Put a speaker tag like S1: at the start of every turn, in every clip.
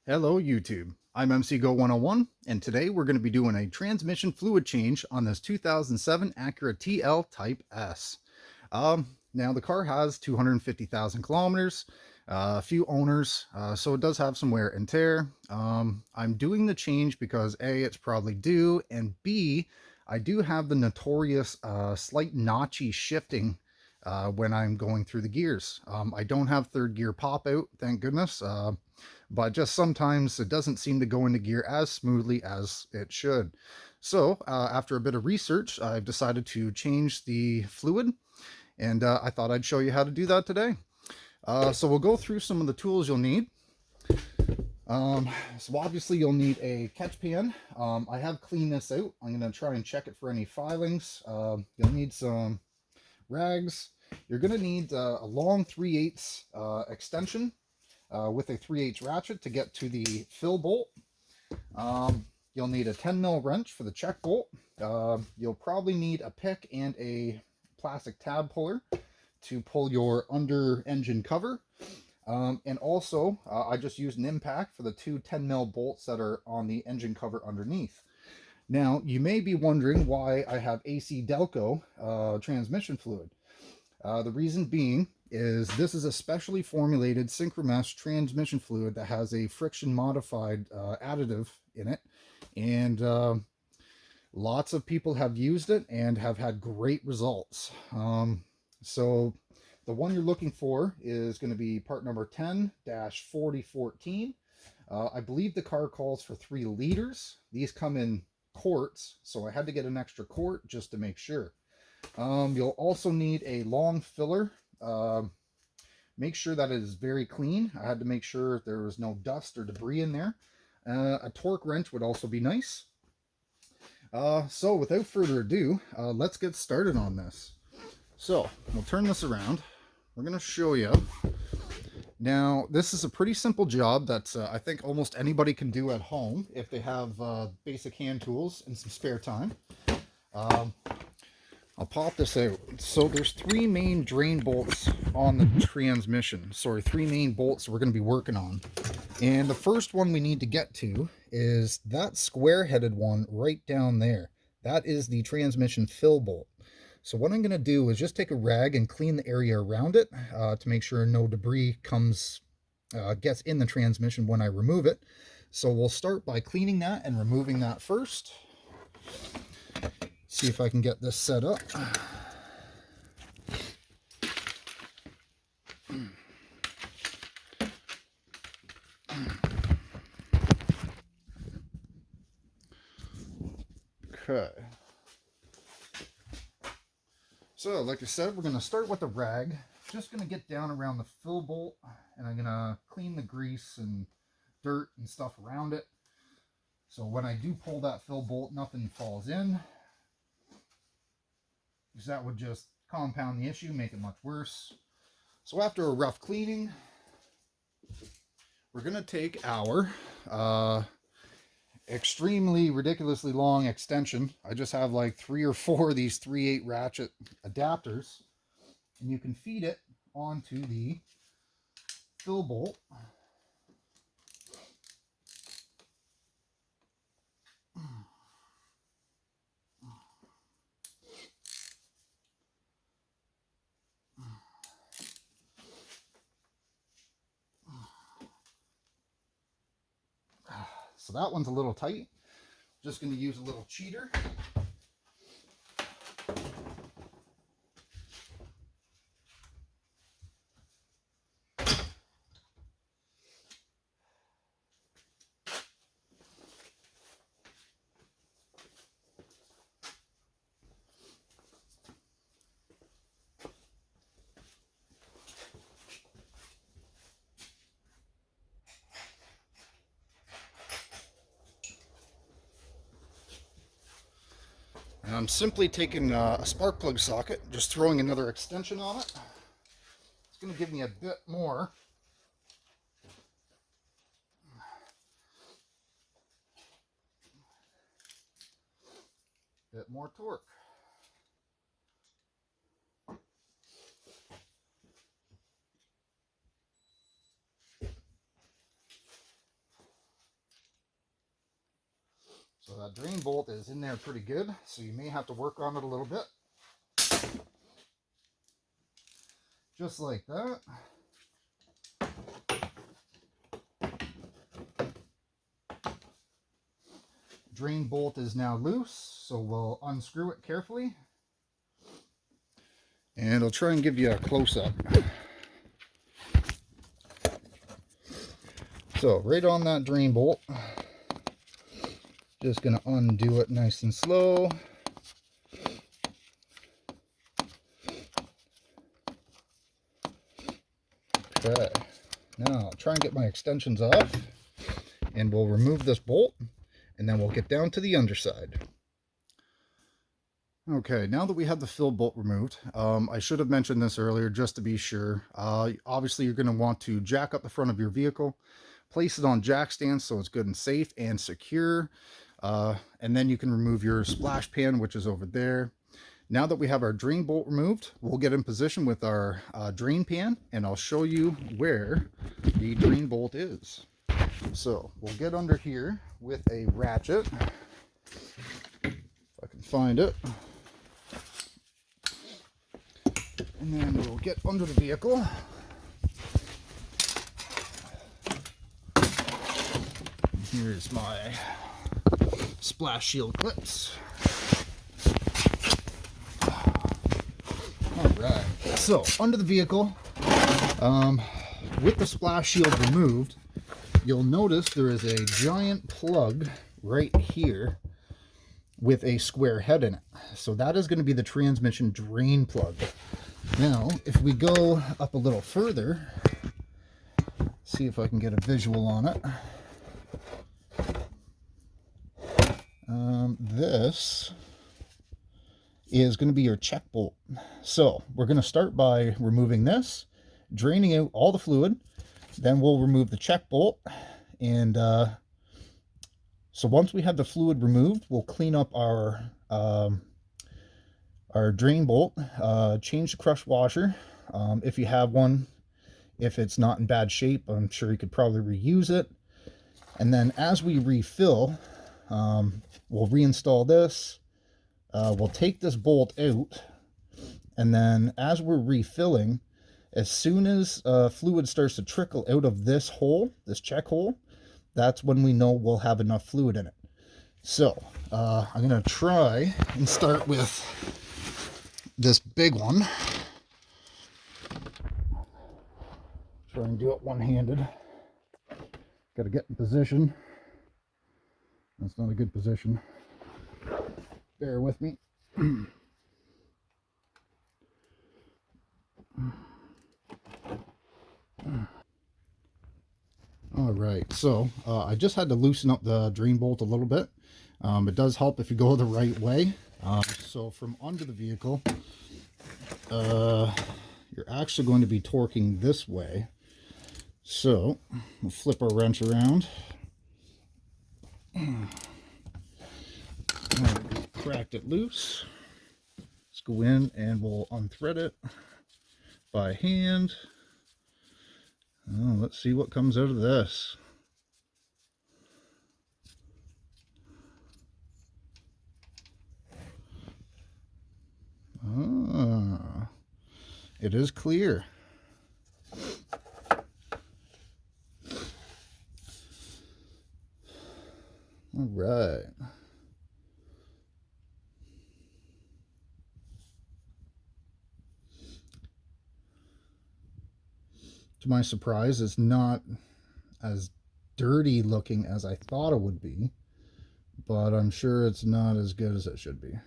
S1: Hello YouTube, I'm MC Go 101 and today we're going to be doing a transmission fluid change on this 2007 Acura TL Type S. Now the car has 250,000 kilometers, a few owners, so it does have some wear and tear. I'm doing the change because A, it's probably due, and B, I do have the notorious slight notchy shifting when I'm going through the gears. I don't have third gear pop out, thank goodness. But just sometimes it doesn't seem to go into gear as smoothly as it should. So after a bit of research, I've decided to change the fluid, and I thought I'd show you how to do that today. So we'll go through some of the tools you'll need. So obviously you'll need a catch pan. I have cleaned this out. I'm going to try and check it for any filings. You'll need some rags. You're going to need a long 3/8 extension with a 3/8 ratchet to get to the fill bolt. You'll need a 10mm wrench for the check bolt. You'll probably need a pick and a plastic tab puller to pull your under engine cover. And also, I just used an impact for the two 10mm bolts that are on the engine cover underneath. Now, you may be wondering why I have AC Delco transmission fluid. The reason being is this is a specially formulated Synchromesh transmission fluid that has a friction modified additive in it, and lots of people have used it and have had great results. So the one you're looking for is going to be part number 10-4014. I believe the car calls for 3 liters. These come in quarts, so I had to get an extra quart just to make sure. You'll also need a long filler. Make sure that it is very clean. I had to make sure there was no dust or debris in there. A torque wrench would also be nice. So without further ado, let's get started on this. So we'll turn this around. We're going to show you. Now, this is a pretty simple job that I think almost anybody can do at home if they have basic hand tools and some spare time. I'll pop this out. So there's 3 main drain bolts on the transmission. Sorry, 3 main bolts we're going to be working on. And the first one we need to get to is that square-headed one right down there. That is the transmission fill bolt. So what I'm going to do is just take a rag and clean the area around it to make sure no debris gets in the transmission when I remove it. So we'll start by cleaning that and removing that first. See if I can get this set up. Okay. So, like I said, we're going to start with the rag. Just going to get down around the fill bolt, and I'm going to clean the grease and dirt and stuff around it. So when I do pull that fill bolt, nothing falls in, because that would just compound the issue, make it much worse. So after a rough cleaning, we're going to take our extremely ridiculously long extension. I just have like 3 or 4 of these 3/8 ratchet adapters, and you can feed it onto the fill bolt. So that one's a little tight. Just going to use a little cheater. And I'm simply taking a spark plug socket, just throwing another extension on it. It's going to give me a bit more torque. drain bolt is in there pretty good, so you may have to work on it a little bit. Just like that. Drain bolt is now loose, so we'll unscrew it carefully. And I'll try and give you a close-up. So right on that drain bolt, just going to undo it nice and slow. Okay, now I'll try and get my extensions off, and we'll remove this bolt, and then we'll get down to the underside. Okay, now that we have the fill bolt removed, I should have mentioned this earlier just to be sure. Obviously, you're going to want to jack up the front of your vehicle, place it on jack stands so it's good and safe and secure, and then you can remove your splash pan, which is over there. Now that we have our drain bolt removed, we'll get in position with our drain pan, and I'll show you where the drain bolt is. So we'll get under here with a ratchet, if I can find it. And then we'll get under the vehicle. Here's my splash shield clips. Alright, so under the vehicle, with the splash shield removed, you'll notice there is a giant plug right here with a square head in it. So that is going to be the transmission drain plug. Now, if we go up a little further, see if I can get a visual on it. This is going to be your check bolt. So we're going to start by removing this, draining out all the fluid. Then we'll remove the check bolt. And so once we have the fluid removed, we'll clean up our drain bolt, change the crush washer if you have one. If it's not in bad shape, I'm sure you could probably reuse it. And then as we refill, we'll reinstall this. We'll take this bolt out, and then as we're refilling, as soon as fluid starts to trickle out of this hole, this check hole, that's when we know we'll have enough fluid in it. So I'm going to try and start with this big one. Try and do it one-handed. Got to get in position. That's not a good position. Bear with me. All right, so I just had to loosen up the drain bolt a little bit. It does help if you go the right way. So from under the vehicle, you're actually going to be torquing this way. So we'll flip our wrench around. Cracked it loose. Let's go in and we'll unthread it by hand. Oh, let's see what comes out of this. Ah, it is clear. All right. To my surprise, it's not as dirty looking as I thought it would be, but I'm sure it's not as good as it should be.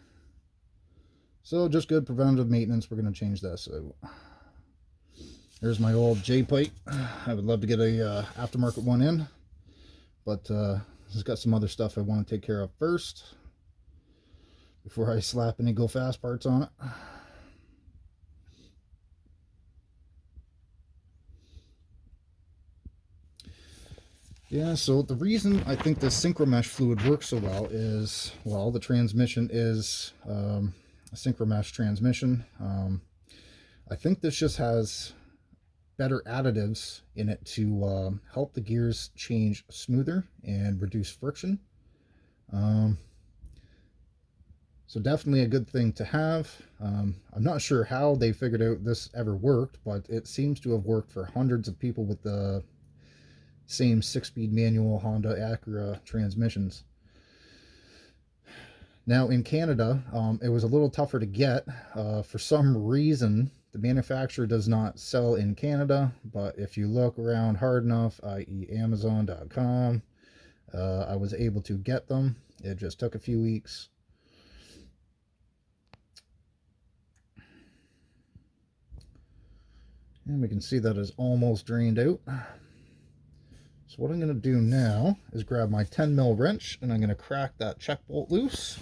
S1: So just good preventative maintenance. We're going to change this out. There's my old J-pipe. I would love to get a aftermarket one in, but it's got some other stuff I want to take care of first before I slap any go fast parts on it. Yeah, so the reason I think the Synchromesh fluid works so well is, well, the transmission is a Synchromesh transmission. I think this just has better additives in it to help the gears change smoother and reduce friction. So definitely a good thing to have. I'm not sure how they figured out this ever worked, but it seems to have worked for hundreds of people with the same 6-speed manual Honda Acura transmissions. Now in Canada, it was a little tougher to get. For some reason, the manufacturer does not sell in Canada, but if you look around hard enough, i.e. Amazon.com, I was able to get them. It just took a few weeks. And we can see that is almost drained out. So what I'm going to do now is grab my 10 mil wrench and I'm going to crack that check bolt loose.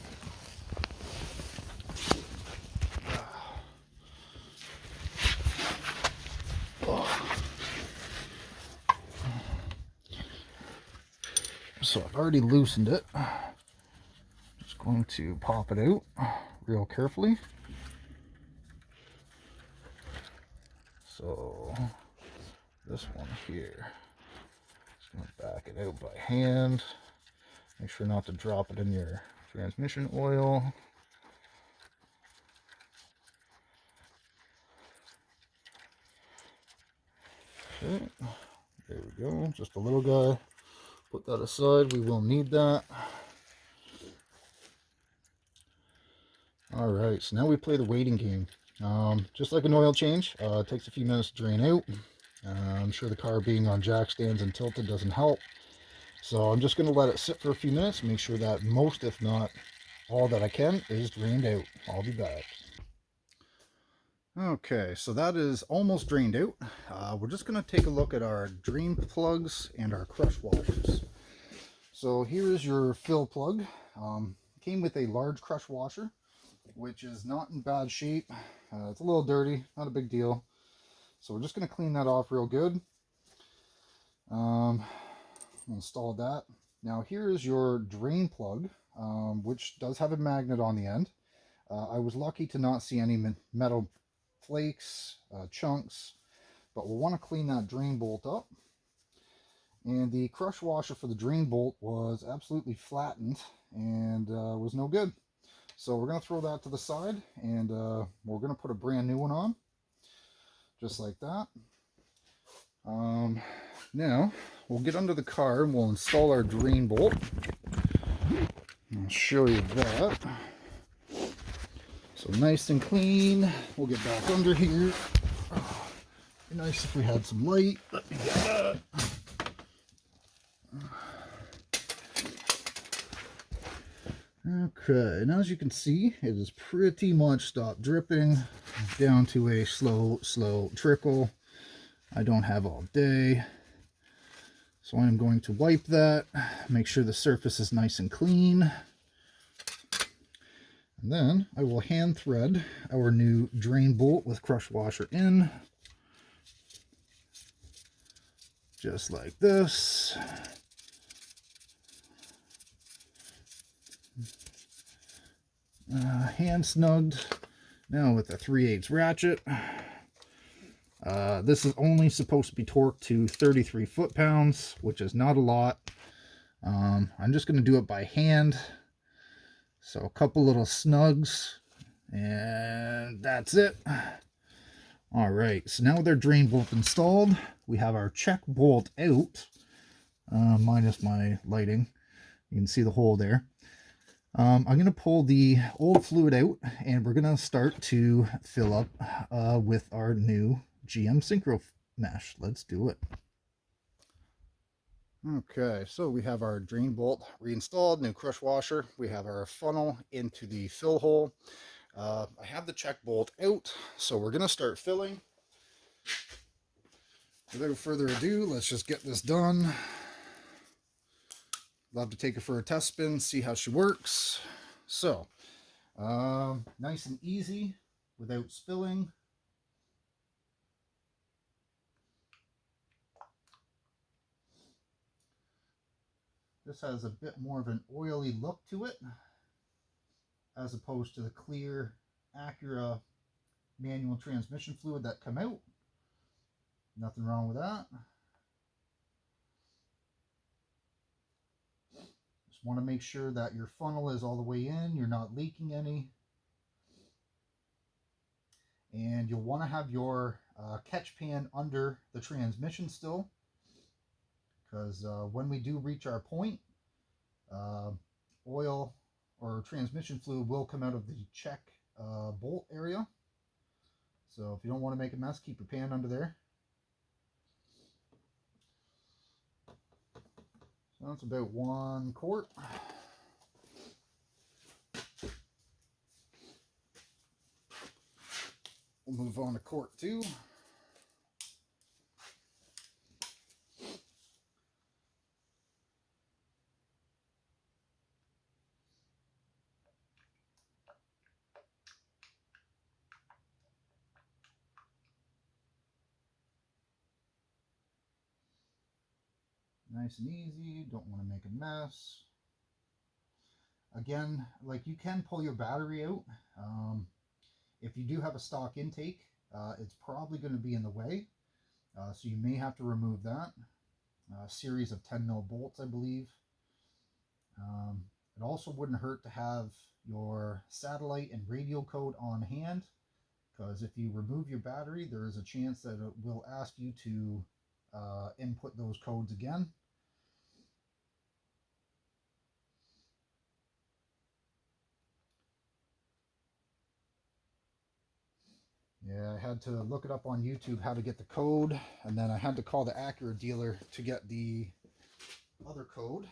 S1: So I've already loosened it. Just going to pop it out real carefully. So this one here, just going to back it out by hand. Make sure not to drop it in your transmission oil. Okay, there we go, just a little guy. Put that aside, we will need that. Alright, so now we play the waiting game. Just like an oil change, it takes a few minutes to drain out. I'm sure the car being on jack stands and tilted doesn't help. So I'm just going to let it sit for a few minutes, make sure that most, if not all that I can, is drained out. I'll be back. Okay, so that is almost drained out. We're just going to take a look at our drain plugs and our crush washers. So here is your fill plug. Came with a large crush washer, which is not in bad shape. It's a little dirty, not a big deal. So we're just going to clean that off real good. Install that. Now here is your drain plug, which does have a magnet on the end. I was lucky to not see any metal flakes, chunks, but we'll want to clean that drain bolt up. And the crush washer for the drain bolt was absolutely flattened and was no good. So we're going to throw that to the side, and we're going to put a brand new one on, just like that. Now we'll get under the car and we'll install our drain bolt. I'll show you that. So nice and clean. We'll get back under here. Oh, be nice if we had some light. Let me get that. Okay, and as you can see, it is pretty much stopped dripping down to a slow trickle. I don't have all day. So I'm going to wipe that, make sure the surface is nice and clean. And then I will hand thread our new drain bolt with crush washer in. Just like this. Hand snugged. Now with a 3/8 ratchet. This is only supposed to be torqued to 33 foot-pounds, which is not a lot. I'm just going to do it by hand. So a couple little snugs, and that's it. All right, so now with our drain bolt installed, we have our check bolt out, minus my lighting. You can see the hole there. I'm going to pull the old fluid out, and we're going to start to fill up with our new GM Synchromesh. Let's do it. Okay, so we have our drain bolt reinstalled, new crush washer. We have our funnel into the fill hole. I have the check bolt out, so we're going to start filling. Without further ado, let's just get this done. Love to take her for a test spin, see how she works. So, nice and easy without spilling. This has a bit more of an oily look to it, as opposed to the clear Acura manual transmission fluid that come out. Nothing wrong with that. Just Want to make sure that your funnel is all the way in, you're not leaking any. And you'll want to have your catch pan under the transmission still, because when we do reach our point, oil or transmission fluid will come out of the check bolt area. So if you don't want to make a mess, keep your pan under there. So that's about 1 quart. We'll move on to quart 2. Nice and easy, don't want to make a mess. Again, like, you can pull your battery out. If you do have a stock intake, it's probably going to be in the way. So you may have to remove that. A series of 10 mil bolts, I believe. It also wouldn't hurt to have your satellite and radio code on hand, because if you remove your battery, there is a chance that it will ask you to input those codes again. Yeah, I had to look it up on YouTube how to get the code, and then I had to call the Acura dealer to get the other code.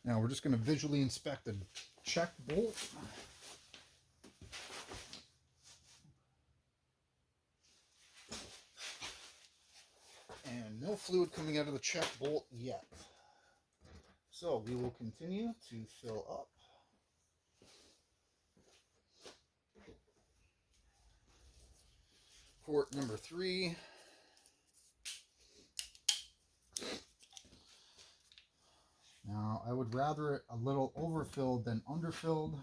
S1: Now we're just going to visually inspect the check bolt. And no fluid coming out of the check bolt yet. So we will continue to fill up. Quart number 3. Now, I would rather it a little overfilled than underfilled.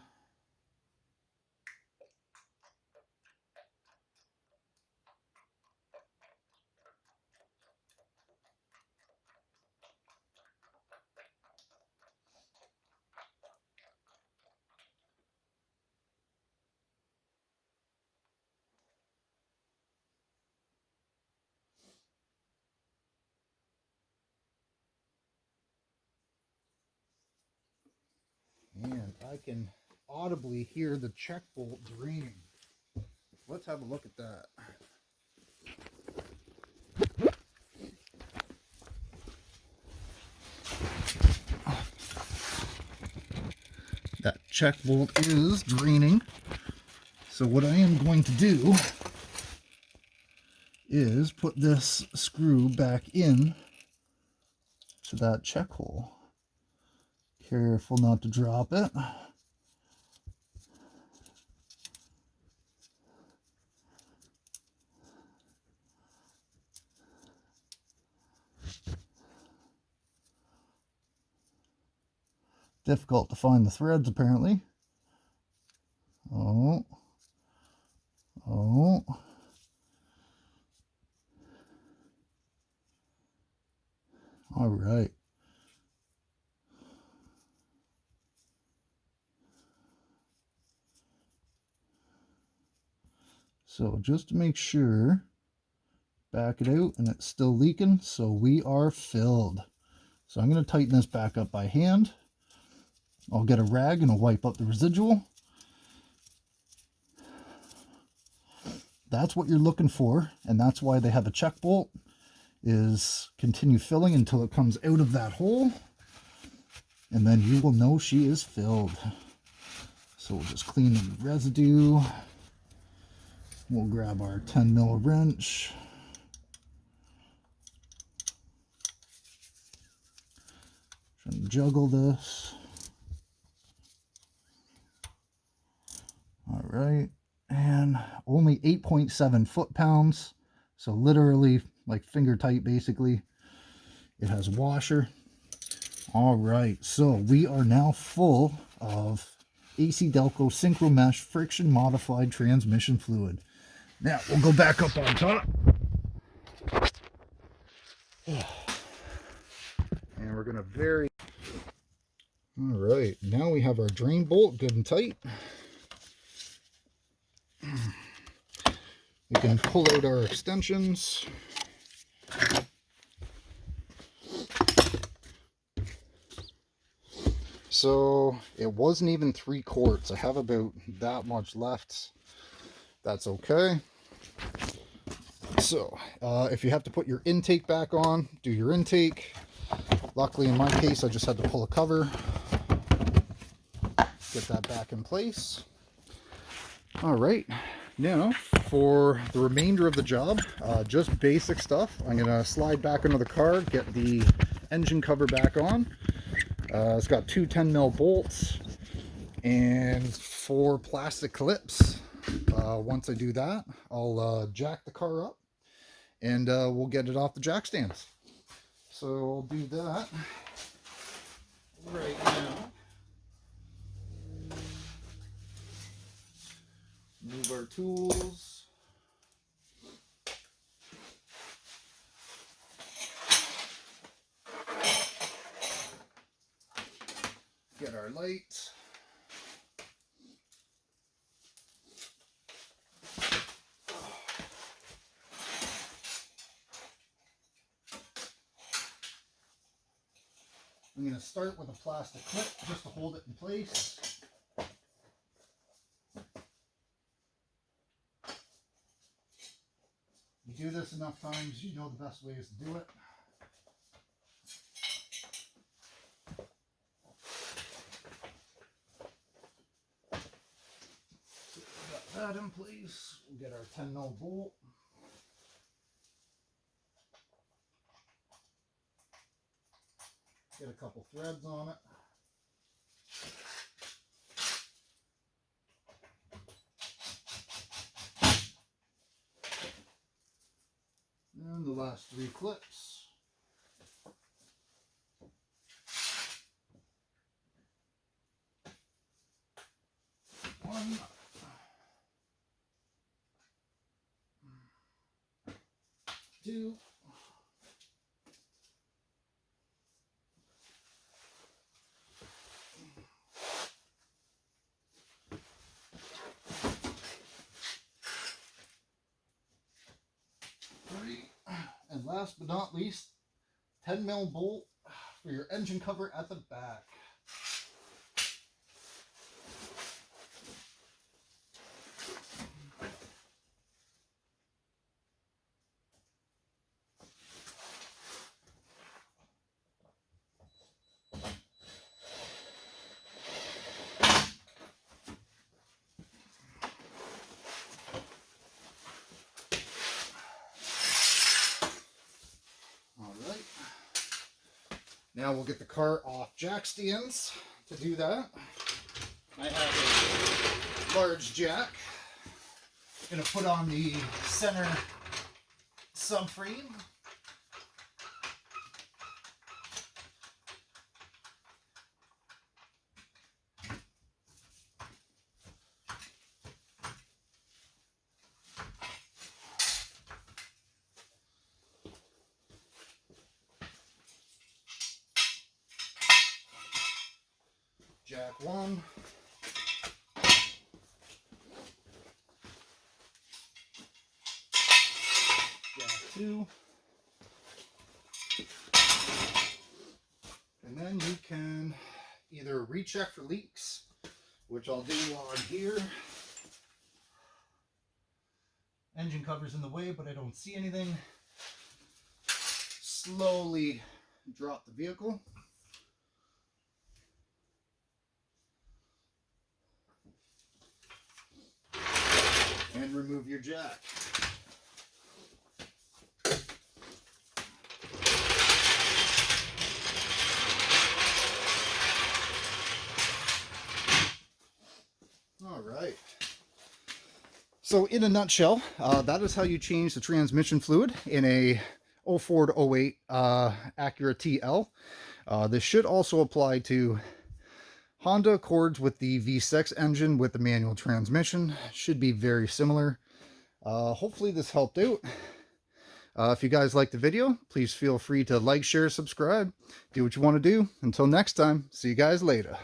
S1: And I can audibly hear the check bolt draining. Let's have a look at that. That check bolt is draining. So what I am going to do is put this screw back in to that check hole. Careful not to drop it. Difficult to find the threads, apparently. Oh. All right. So just to make sure, back it out, and it's still leaking, so we are filled. So I'm going to tighten this back up by hand. I'll get a rag and I'll wipe up the residual. That's what you're looking for, and that's why they have a check bolt, is continue filling until it comes out of that hole, and then you will know she is filled. So we'll just clean the residue. We'll grab our 10 mil wrench. Try and juggle this. All right, and only 8.7 foot-pounds, so literally like finger tight basically. It has a washer. All right, so we are now full of AC Delco Synchromesh friction modified transmission fluid. Now we'll go back up on top. And we're going to All right, now we have our drain bolt good and tight. We can pull out our extensions. So it wasn't even 3 quarts. I have about that much left. That's okay. So if you have to put your intake back on, do your intake. Luckily in my case, I just had to pull a cover, get that back in place. All right, now for the remainder of the job, just basic stuff. I'm gonna slide back into the car, get the engine cover back on. It's got 2 10mm bolts and 4 plastic clips. Once I do that, I'll jack the car up and we'll get it off the jack stands. So I'll do that right now. Move our tools. Get our lights. I'm going to start with a plastic clip just to hold it in place. You do this enough times, you know the best ways to do it. So we got that in place. We'll get our 10mm bolt. Get a couple threads on it. And the last 3 clips. One. 2. 3. And last but not least, 10mm bolt for your engine cover at the back. Now we'll get the car off jack stands. To do that, I have a large jack. I'm going to put on the center subframe. Jack 1. Jack 2. And then you can either recheck for leaks, which I'll do on here. Engine cover's in the way, but I don't see anything. Slowly drop the vehicle. And remove your jack. All right. So in a nutshell, that is how you change the transmission fluid in a 04 to 08 Acura TL. This should also apply to Honda Accords with the V6 engine with the manual transmission. Should be very similar. Hopefully this helped out. If you guys like the video, please feel free to like, share, subscribe, do what you want to do. Until next time, see you guys later.